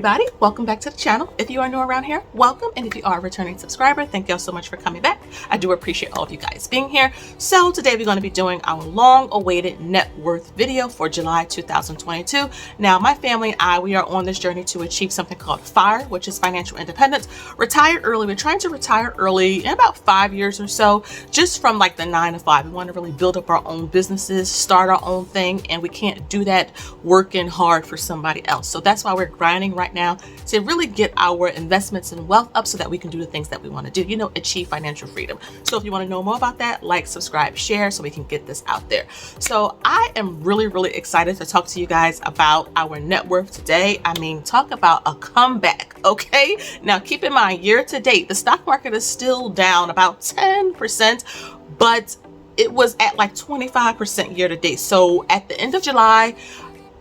everybody, welcome back to the channel. If you are new around here, welcome, and if you are a returning subscriber, thank y'all so much for coming back. I do appreciate all of you guys being here. So today we're going to be doing our long-awaited net worth video for July 2022. Now my family and I, we are on this journey to achieve something called FIRE, which is financial independence. Retired early. We're trying to retire early in about 5 years or so, just from like the 9 to 5. We want to really build up our own businesses, start our own thing, and we can't do that working hard for somebody else. So that's why we're grinding right now to really get our investments and wealth up so that we can do the things that we want to do, you know, achieve financial freedom. So if you want to know more about that, like, subscribe, share so we can get this out there. So I am really excited to talk to you guys about our net worth today. I mean, talk about a comeback, okay? Now keep in mind, year to date, the stock market is still down about 10%, but it was at like 25% year to date. So at the end of July,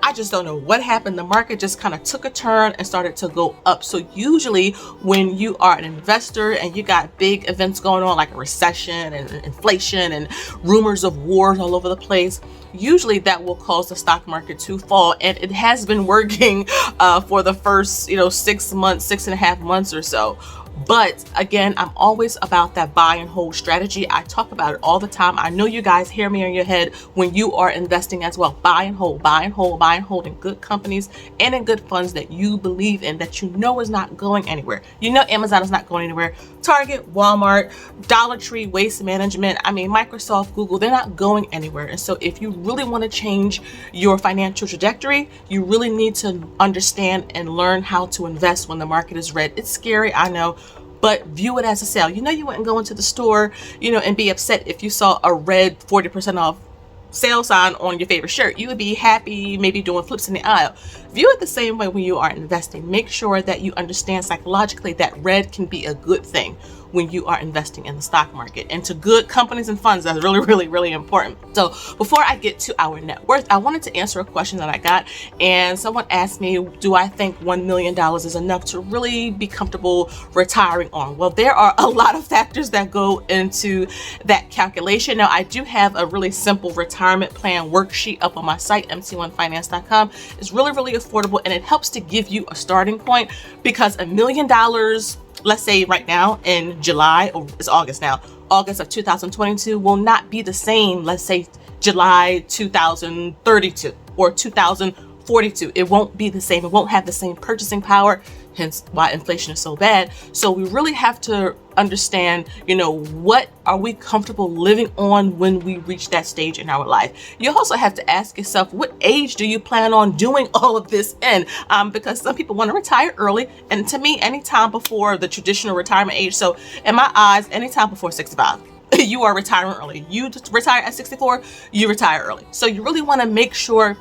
I just don't know what happened. The market just kind of took a turn and started to go up. So usually when you are an investor and you got big events going on like a recession and inflation and rumors of wars all over the place, usually that will cause the stock market to fall. And it has been working for the first, 6 months, 6.5 months or so. But again, I'm always about that buy and hold strategy. I talk about it all the time. I know you guys hear me in your head when you are investing as well. Buy and hold, buy and hold, buy and hold in good companies and in good funds that you believe in, that you know is not going anywhere. You know Amazon is not going anywhere. Target, Walmart, Dollar Tree, Waste Management, Microsoft, Google, they're not going anywhere. And so if you really want to change your financial trajectory, you really need to understand and learn how to invest when the market is red. It's scary, I know, but view it as a sale. You wouldn't go into the store, and be upset if you saw a red 40% off sale sign on your favorite shirt. You would be happy, maybe doing flips in the aisle. View it the same way when you are investing. Make sure that you understand psychologically that red can be a good thing when you are investing in the stock market, and to good companies and funds. That's really important. So before I get to our net worth, I wanted to answer a question that I got, and someone asked me, do I think $1 million is enough to really be comfortable retiring on? Well, there are a lot of factors that go into that calculation. Now, I do have a really simple retirement plan worksheet up on my site, mt1finance.com. It's really affordable, and it helps to give you a starting point, because $1 million, let's say right now in July, or it's August now, August of 2022 will not be the same, let's say July 2032 or 2042. It won't be the same. It won't have the same purchasing power, hence why inflation is so bad. So we really have to understand, what are we comfortable living on when we reach that stage in our life. You also have to ask yourself, what age do you plan on doing all of this in? Because some people want to retire early, and to me, anytime before the traditional retirement age. So in my eyes, anytime before 65. You are retiring early. You retire at 64, you retire early. So you really want to make sure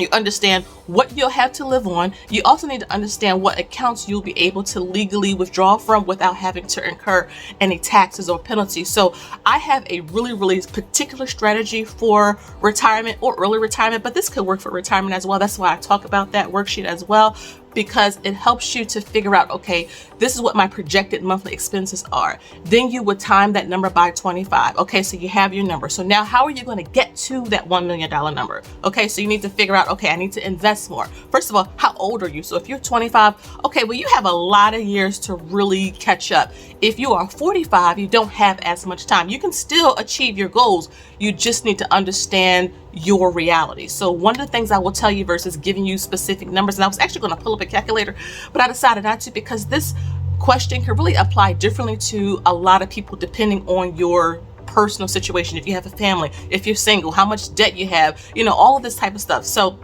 you understand what you'll have to live on. You also need to understand what accounts you'll be able to legally withdraw from without having to incur any taxes or penalties. So I have a really particular strategy for retirement or early retirement, but this could work for retirement as well. That's why I talk about that worksheet as well, because it helps you to figure out, okay, this is what my projected monthly expenses are. Then you would time that number by 25. Okay, so you have your number. So now how are you going to get to that $1 million number? Okay, so you need to figure out, okay, I need to invest more. First of all, how old are you? So if you're 25, okay, well, you have a lot of years to really catch up. If you are 45, you don't have as much time. You can still achieve your goals. You just need to understand your reality. So one of the things I will tell you versus giving you specific numbers, and I was actually going to pull up a calculator, but I decided not to, because this question can really apply differently to a lot of people depending on your personal situation. If you have a family, if you're single, how much debt you have, all of this type of stuff. So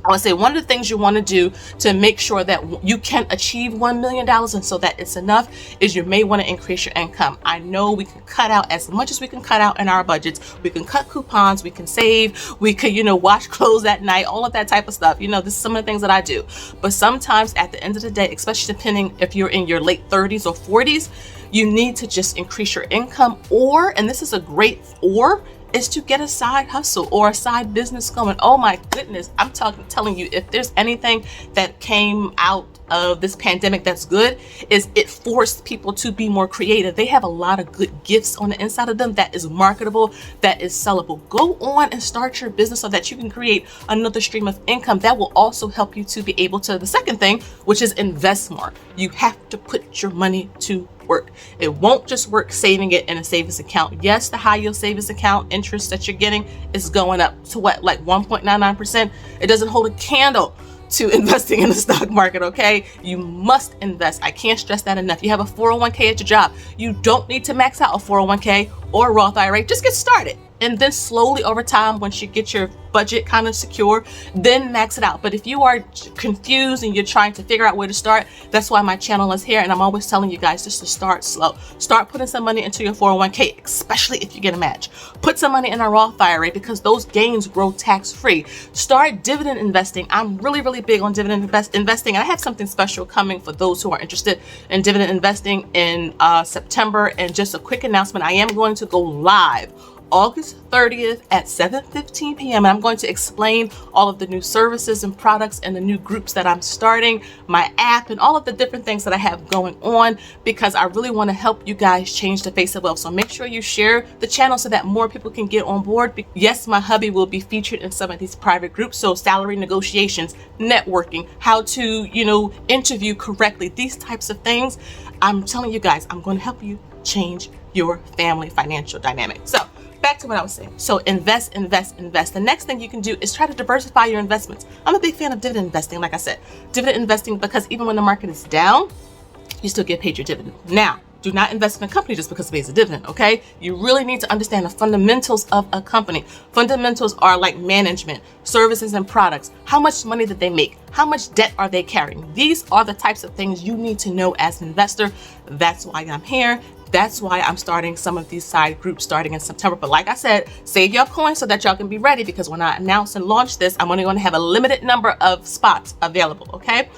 I would say one of the things you want to do to make sure that you can achieve $1 million and so that it's enough is you may want to increase your income. I know we can cut out as much as we can cut out in our budgets. We can cut coupons, we can save, we could, wash clothes at night, all of that type of stuff. This is some of the things that I do. But sometimes at the end of the day, especially depending if you're in your late 30s or 40s, you need to just increase your income, or, and this is a great or, is to get a side hustle or a side business going. Oh my goodness, I'm telling you, if there's anything that came out of this pandemic that's good is it forced people to be more creative. They have a lot of good gifts on the inside of them that is marketable, that is sellable. Go on and start your business so that you can create another stream of income that will also help you to be able to, the second thing, which is invest more. You have to put your money to work. It won't just work saving it in a savings account. Yes, the high yield savings account interest that you're getting is going up to what, like 1.99%. It doesn't hold a candle to investing in the stock market, okay? You must invest. I can't stress that enough. You have a 401k at your job. You don't need to max out a 401k or a Roth IRA. Just get started. And then slowly over time, once you get your budget kind of secure, then max it out. But if you are confused and you're trying to figure out where to start, that's why my channel is here. And I'm always telling you guys just to start slow. Start putting some money into your 401k, especially if you get a match. Put some money in a Roth IRA because those gains grow tax-free. Start dividend investing. I'm really, really big on dividend investing. And I have something special coming for those who are interested in dividend investing in September. And just a quick announcement, I am going to go live August 30th at 7:15 p.m. and I'm going to explain all of the new services and products and the new groups that I'm starting, my app, and all of the different things that I have going on, because I really want to help you guys change the face of wealth. So make sure you share the channel so that more people can get on board. Yes, my hubby will be featured in some of these private groups. So salary negotiations, networking, how to, interview correctly, these types of things. I'm telling you guys, I'm going to help you change your family financial dynamic. So back to what I was saying. So invest. The next thing you can do is try to diversify your investments. I'm a big fan of dividend investing, like I said. Dividend investing because even when the market is down, you still get paid your dividend. Now, do not invest in a company just because it pays a dividend, okay? You really need to understand the fundamentals of a company. Fundamentals are like management, services and products. How much money did they make? How much debt are they carrying? These are the types of things you need to know as an investor. That's why I'm here. That's why I'm starting some of these side groups starting in September. But like I said, save your coins so that y'all can be ready, because when I announce and launch this, I'm only going to have a limited number of spots available, okay?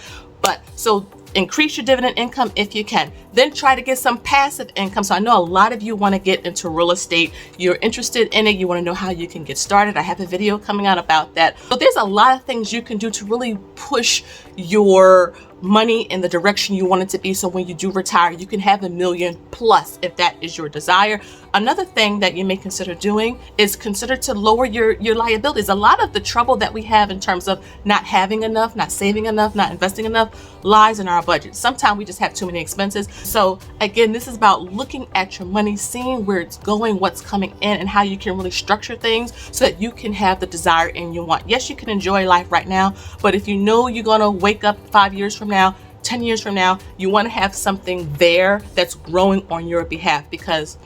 But so increase your dividend income if you can. Then try to get some passive income. So I know a lot of you want to get into real estate. You're interested in it. You want to know how you can get started. I have a video coming out about that. So there's a lot of things you can do to really push your money in the direction you want it to be. So when you do retire, you can have $1 million plus if that is your desire. Another thing that you may consider doing is consider to lower your liabilities. A lot of the trouble that we have in terms of not having enough, not saving enough, not investing enough lies in our budget. Sometimes we just have too many expenses. So again, this is about looking at your money, seeing where it's going, what's coming in, and how you can really structure things so that you can have the desire and you want. Yes, you can enjoy life right now, but if you know you're going to wake up 5 years from now, 10 years from now, you want to have something there that's growing on your behalf, because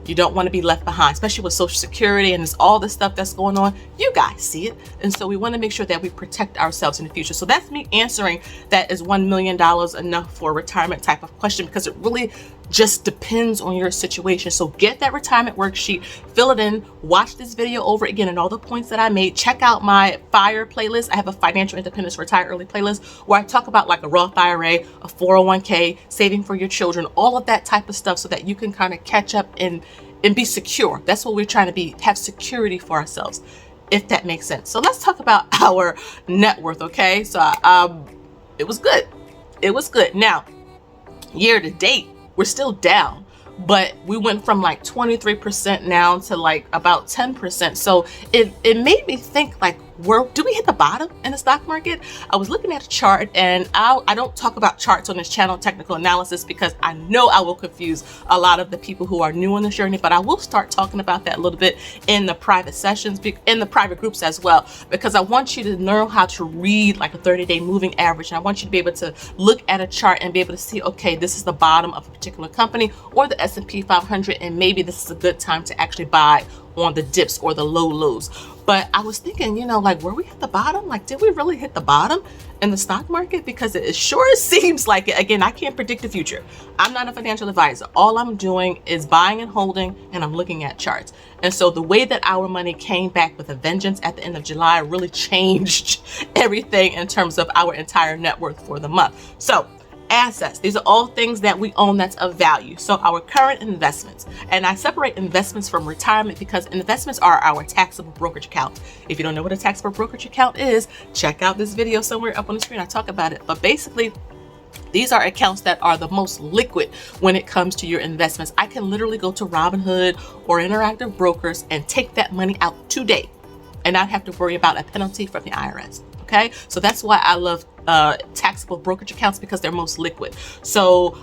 you don't want to be left behind, especially with Social Security and there's all the stuff that's going on. You guys see it. And so we want to make sure that we protect ourselves in the future. So that's me answering that. Is $1 million enough for a retirement type of question? Because it really just depends on your situation. So get that retirement worksheet, fill it in, watch this video over again and all the points that I made. Check out my FIRE playlist. I have a financial independence retire early playlist where I talk about like a Roth IRA, a 401k, saving for your children, all of that type of stuff, so that you can kind of catch up and be secure. That's what we're trying to be, have security for ourselves, if that makes sense. So let's talk about our net worth, okay? So it was good. It was good. Now, year to date, we're still down, but we went from like 23% now to like about 10%. So it made me think, like, do we hit the bottom in the stock market? I was looking at a chart, and I don't talk about charts on this channel, technical analysis, because I know I will confuse a lot of the people who are new on this journey, but I will start talking about that a little bit in the private sessions, in the private groups as well, because I want you to learn how to read like a 30-day moving average. And I want you to be able to look at a chart and be able to see, okay, this is the bottom of a particular company or the S&P 500, and maybe this is a good time to actually buy on the dips or the low lows. But I was thinking, like, were we at the bottom? Like, did we really hit the bottom in the stock market? Because it sure seems like it. Again, I can't predict the future. I'm not a financial advisor. All I'm doing is buying and holding, and I'm looking at charts. And so the way that our money came back with a vengeance at the end of July really changed everything in terms of our entire net worth for the month. So assets. These are all things that we own that's of value. So our current investments, and I separate investments from retirement because investments are our taxable brokerage account. If you don't know what a taxable brokerage account is, check out this video somewhere up on the screen. I talk about it. But basically, these are accounts that are the most liquid when it comes to your investments. I can literally go to Robinhood or Interactive Brokers and take that money out today and not have to worry about a penalty from the IRS. Okay, so that's why I love taxable brokerage accounts, because they're most liquid. So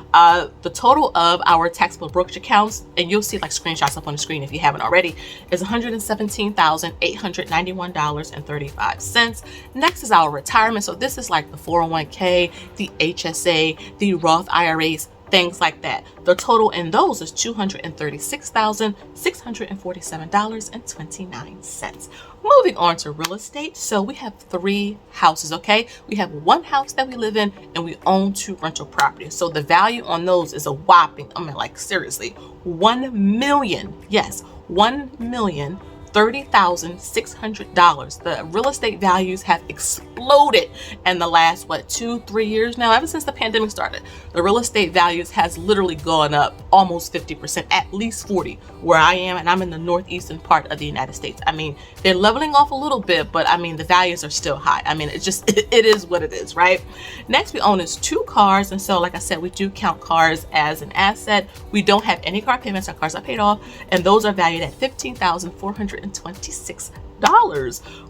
the total of our taxable brokerage accounts, and you'll see like screenshots up on the screen if you haven't already, is $117,891.35. Next is our retirement. So this is like the 401k, the HSA, the Roth IRAs, things like that. The total in those is $236,647.29. Moving on to real estate. So we have 3 houses, okay? We have 1 house that we live in and we own 2 rental properties. So the value on those is a whopping, I mean, like seriously, $1 million. Yes, $1,030,600. The real estate values have exploded in the last 2-3 years now. Ever since the pandemic started, the real estate values has literally gone up almost 50%, at least 40 where I am, and I'm in the northeastern part of the United States. I mean, they're leveling off a little bit, but I mean the values are still high. I mean, it is what it is, right? Next we own is 2 cars, and so like I said, we do count cars as an asset. We don't have any car payments. Our cars are paid off, and those are valued at $15,426.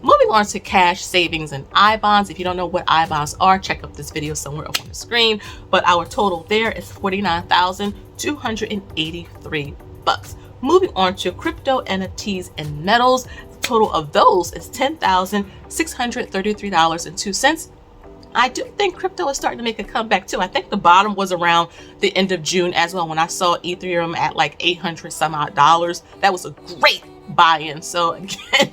Moving on to cash, savings, and I-bonds. If you don't know what I-bonds are, check up this video somewhere up on the screen. But our total there is $49,283. Moving on to crypto, NFTs, and metals. The total of those is $10,633.02. I do think crypto is starting to make a comeback too. I think the bottom was around the end of June as well, when I saw Ethereum at like $800 some odd. That was a great buy-in. So again,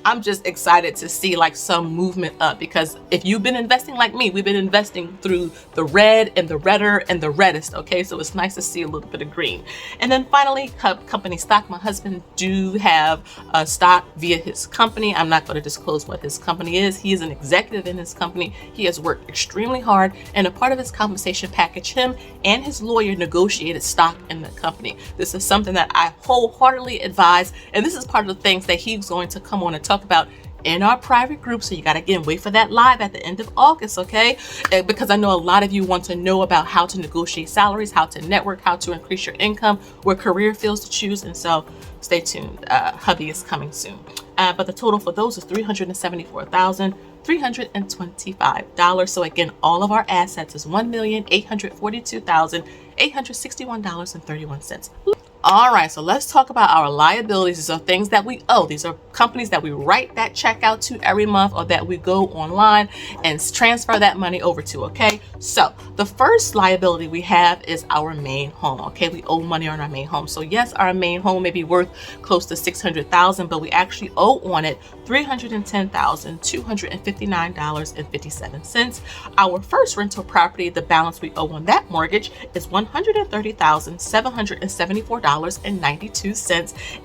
I'm just excited to see like some movement up, because if you've been investing like me, we've been investing through the red and the redder and the reddest. Okay, so it's nice to see a little bit of green. And then finally, company stock. My husband do have a stock via his company. I'm not going to disclose what his company is. He is an executive in his company. He has worked extremely hard, and a part of his compensation package, him and his lawyer negotiated stock in the company. This is something that I wholeheartedly advise, and this is part of the things that he's going to come on and talk about in our private group. So you got to, again, wait for that live at the end of August, okay? Because I know a lot of you want to know about how to negotiate salaries, how to network, how to increase your income, what career fields to choose. And so stay tuned. Hubby is coming soon. But the total for those is $374,325. So again, all of our assets is $1,842,861.31. All right, so let's talk about our liabilities. These are things that we owe. These are companies that we write that check out to every month, or that we go online and transfer that money over to, okay? So the first liability we have is our main home, okay? We owe money on our main home. So yes, our main home may be worth close to $600,000, but we actually owe on it $310,259.57. Our first rental property, the balance we owe on that mortgage is $130,774.92.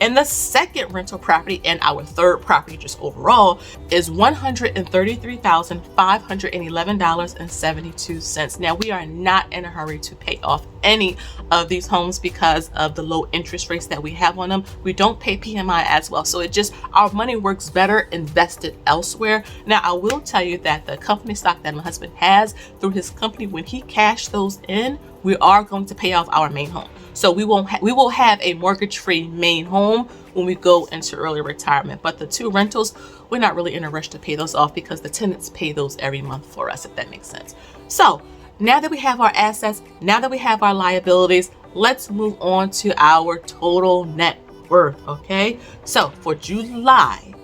And the second rental property, and our third property just overall, is $133,511.72. Now, we are not in a hurry to pay off any of these homes because of the low interest rates that we have on them. We don't pay PMI as well. So it just, our money works better invested elsewhere. Now, I will tell you that the company stock that my husband has through his company, when he cashed those in, we are going to pay off our main home. So we will have a mortgage-free main home when we go into early retirement. But the 2 rentals, we're not really in a rush to pay those off because the tenants pay those every month for us, if that makes sense. So now that we have our assets, now that we have our liabilities, let's move on to our total net worth, okay? So for July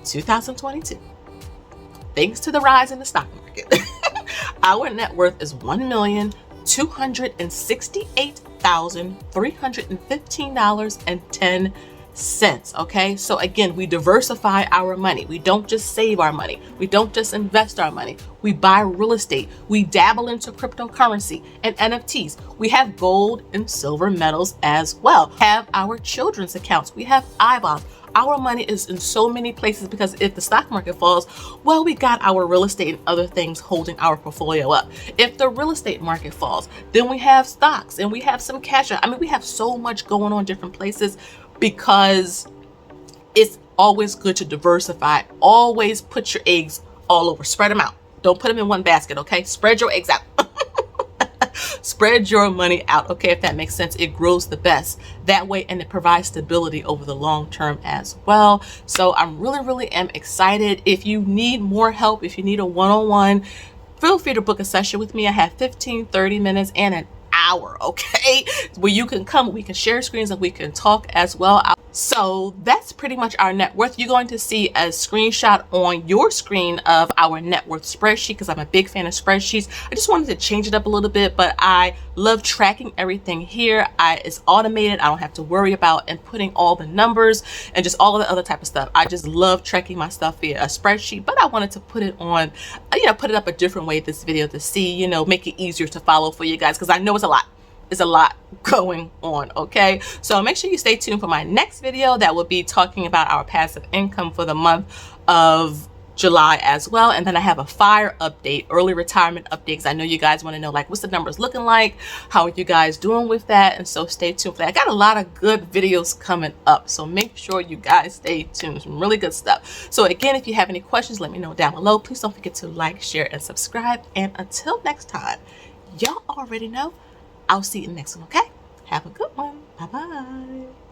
2022, thanks to the rise in the stock market, our net worth is $1,268,315.10. Okay, so again, we diversify our money. We don't just save our money. We don't just invest our money. We buy real estate. We dabble into cryptocurrency and NFTs. We have gold and silver metals as well. Have our children's accounts. We have I-bonds. our money is in so many places, because if the stock market falls, well, we got our real estate and other things holding our portfolio up. If the real estate market falls, then we have stocks and we have some cash. I mean, we have so much going on different places, because it's always good to diversify. Always put your eggs all over. Spread them out. Don't put them in one basket, okay? Spread your eggs out. Spread your money out, okay? If that makes sense. It grows the best that way, and it provides stability over the long term as well. So I'm really am excited. If you need more help, if you need a one-on-one, feel free to book a session with me. I have 15, 30 minutes and an hour, okay, where you can come, we can share screens, and we can talk as well. So that's pretty much our net worth. You're going to see a screenshot on your screen of our net worth spreadsheet, because I'm a big fan of spreadsheets. I just wanted to change it up a little bit, but I love tracking everything here. It's automated. I don't have to worry about inputting all the numbers and just all of the other type of stuff. I just love tracking my stuff via a spreadsheet, but I wanted to put it on, put it up a different way this video to see, make it easier to follow for you guys, because I know it's a lot. There's a lot going on, okay? So make sure you stay tuned for my next video that will be talking about our passive income for the month of July as well. And then I have a FIRE update, early retirement updates. I know you guys want to know, like, what's the numbers looking like? How are you guys doing with that? And so stay tuned for that. I got a lot of good videos coming up, so make sure you guys stay tuned. Some really good stuff. So again, if you have any questions, let me know down below. Please don't forget to like, share, and subscribe. And until next time, y'all already know, I'll see you in the next one, okay? Have a good one. Bye-bye.